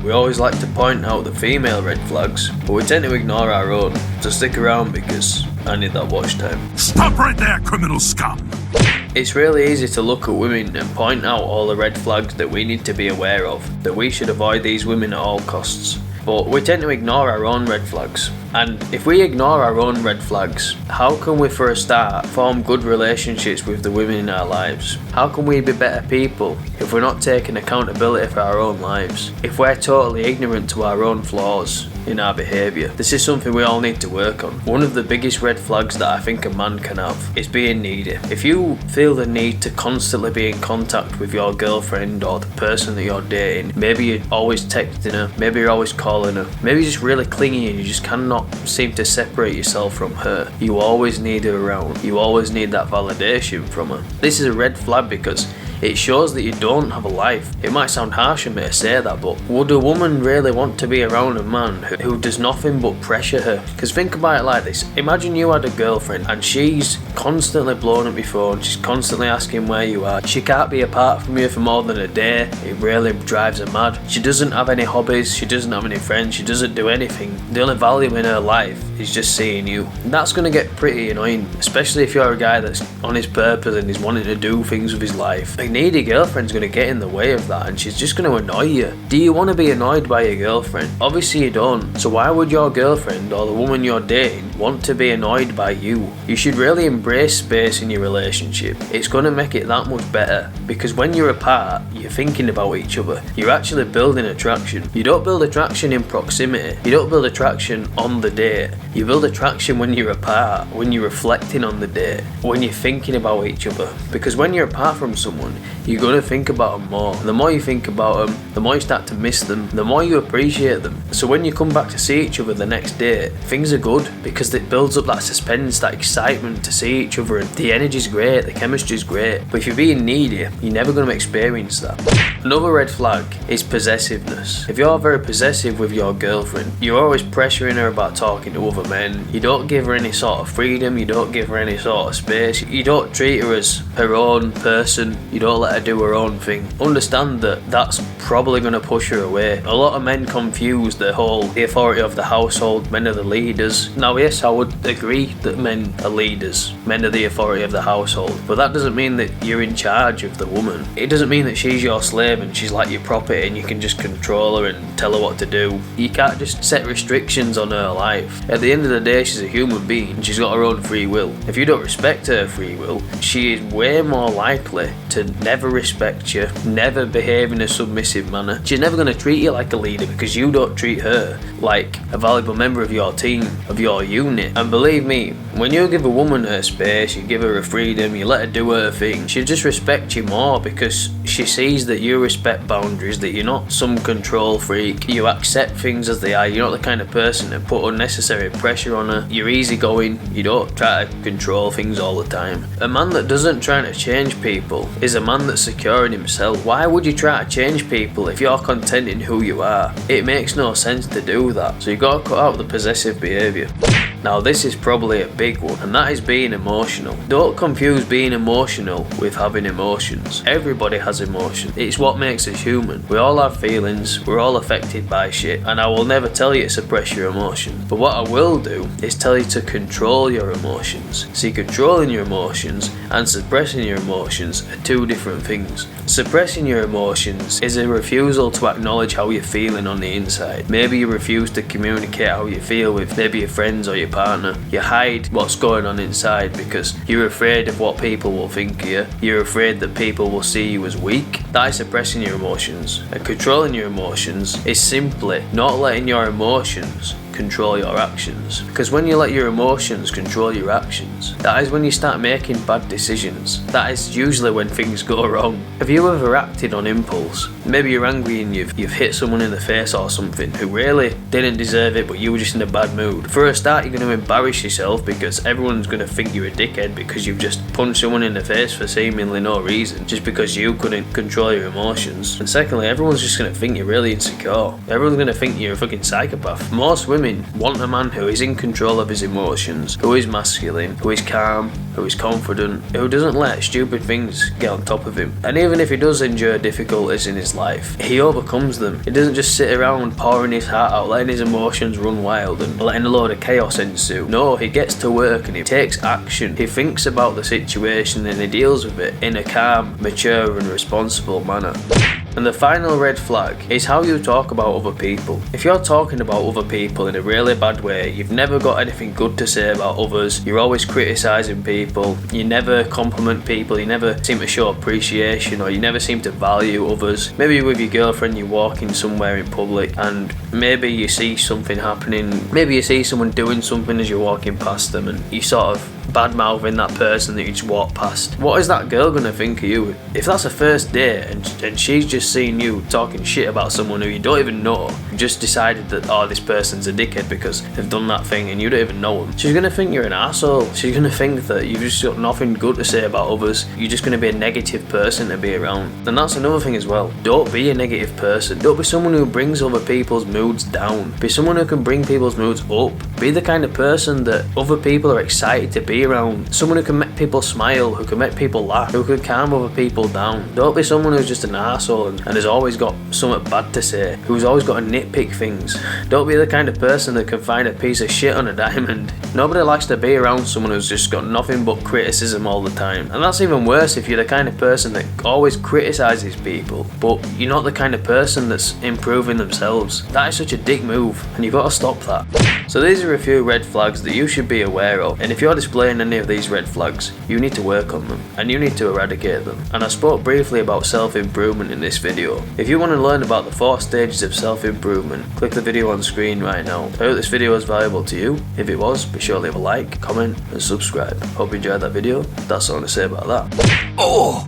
we always like to point out the female red flags, but we tend to ignore our own. So stick around because I need that watch time. Stop right there, criminal scum! It's really easy to look at women and point out all the red flags that we need to be aware of, that we should avoid these women at all costs. But we tend to ignore our own red flags. And if we ignore our own red flags, how can we for a start form good relationships with the women in our lives? How can we be better people if we're not taking accountability for our own lives? If we're totally ignorant to our own flaws in our behaviour? This is something we all need to work on. One of the biggest red flags that I think a man can have is being needy. If you feel the need to constantly be in contact with your girlfriend or the person that you're dating, maybe you're always texting her, maybe you're always calling her, maybe you're just really clingy and you just cannot seem to separate yourself from her. You always need her around. You always need that validation from her. This is a red flag because it shows that you don't have a life. It might sound harsh of me to say that, but would a woman really want to be around a man who does nothing but pressure her? Because think about it like this. Imagine you had a girlfriend and she's constantly blowing up your phone. She's constantly asking where you are. She can't be apart from you for more than a day. It really drives her mad. She doesn't have any hobbies. She doesn't have any friends. She doesn't do anything. The only value in her life is just seeing you. And that's going to get pretty annoying, especially if you're a guy that's on his purpose and is wanting to do things with his life. A needy girlfriend's going to get in the way of that and she's just going to annoy you. Do you want to be annoyed by your girlfriend? Obviously you don't. So why would your girlfriend or the woman you're dating want to be annoyed by you? You should really embrace space in your relationship. It's going to make it that much better because when you're apart, you're thinking about each other. You're actually building attraction. You don't build attraction in proximity. You don't build attraction on the date. You build attraction when you're apart, when you're reflecting on the date, when you're thinking about each other. Because when you're apart from someone, you're going to think about them more. The more you think about them, the more you start to miss them, the more you appreciate them. So when you come back to see each other the next day, things are good because it builds up that suspense, that excitement to see each other, and the energy's great, the chemistry's great. But if you're being needy, you're never going to experience that. Another red flag is possessiveness. If you're very possessive with your girlfriend, you're always pressuring her about talking to other men, you don't give her any sort of freedom, you don't give her any sort of space, you don't treat her as her own person, you don't let her do her own thing. Understand that that's probably going to push her away. A lot of men confuse the authority of the household. Men are the leaders. Now yes, I would agree that men are leaders. Men are the authority of the household. But that doesn't mean that you're in charge of the woman. It doesn't mean that she's your slave and she's like your property and you can just control her and tell her what to do. You can't just set restrictions on her life. At the end of the day, she's a human being and she's got her own free will. If you don't respect her free will, she is way more likely to never respect you, never behave in a submissive manner. She's never going to treat you like a leader because you don't treat her like a valuable member of your team, of your unit. And believe me, when you give a woman her space, you give her her freedom, you let her do her thing, she'll just respect you more because she sees that you respect boundaries, that you're not some control freak, you accept things as they are, you're not the kind of person to put unnecessary pressure on her, you're easygoing, you don't try to control things all the time. A man that doesn't try to change people is a man that's secure in himself. Why would you try to change people if you're content in who you are? It makes no sense to do that. So you got to cut out the possessive behaviour. Now this is probably a big one, and that is being emotional. Don't confuse being emotional with having emotions. Everybody has emotions. It's what makes us human. We all have feelings, we're all affected by shit, and I will never tell you to suppress your emotions. But what I will do is tell you to control your emotions. See, controlling your emotions and suppressing your emotions are two different things. Suppressing your emotions is a refusal to acknowledge how you're feeling on the inside. Maybe you refuse to communicate how you feel with maybe your friends or your partner. You hide what's going on inside because you're afraid of what people will think of you. You're afraid that people will see you as weak. That is suppressing your emotions. And controlling your emotions is simply not letting your emotions control your actions. Because when you let your emotions control your actions, that is when you start making bad decisions. That is usually when things go wrong. Have you ever acted on impulse? Maybe you're angry and you've hit someone in the face or something who really didn't deserve it, but you were just in a bad mood. For a start, you're going to embarrass yourself because everyone's going to think you're a dickhead because you've just punched someone in the face for seemingly no reason, just because you couldn't control your emotions. And secondly, everyone's just going to think you're really insecure. Everyone's going to think you're a fucking psychopath. Most women women want a man who is in control of his emotions, who is masculine, who is calm, who is confident, who doesn't let stupid things get on top of him. And even if he does endure difficulties in his life, he overcomes them. He doesn't just sit around pouring his heart out, letting his emotions run wild and letting a load of chaos ensue. No, he gets to work and he takes action. He thinks about the situation and he deals with it in a calm, mature and responsible manner. And the final red flag is how you talk about other people. If you're talking about other people in a really bad way, you've never got anything good to say about others, you're always criticising people, you never compliment people, you never seem to show appreciation, or you never seem to value others. Maybe with your girlfriend you're walking somewhere in public and maybe you see something happening, maybe you see someone doing something as you're walking past them and you sort of bad-mouthing that person that you just walked past. What is that girl gonna think of you? If that's a first date and she's just seen you talking shit about someone who you don't even know, you just decided that, oh, this person's a dickhead because they've done that thing and you don't even know them, she's gonna think you're an asshole. She's gonna think that you've just got nothing good to say about others. You're just gonna be a negative person to be around. And that's another thing as well. Don't be a negative person. Don't be someone who brings other people's moods down. Be someone who can bring people's moods up. Be the kind of person that other people are excited to be around. Someone who can make people smile, who can make people laugh, who can calm other people down. Don't be someone who's just an arsehole and has always got something bad to say, who's always got to nitpick things. Don't be the kind of person that can find a piece of shit on a diamond. Nobody likes to be around someone who's just got nothing but criticism all the time. And that's even worse if you're the kind of person that always criticises people, but you're not the kind of person that's improving themselves. That is such a dick move, and you've got to stop that. So these are a few red flags that you should be aware of, and if you're displaying any of these red flags, you need to work on them, and you need to eradicate them. And I spoke briefly about self-improvement in this video. If you want to learn about the 4 stages of self-improvement, click the video on screen right now. I hope this video was valuable to you. If it was, be sure to leave a like, comment and subscribe. Hope you enjoyed that video. That's all I want to say about that. Oh!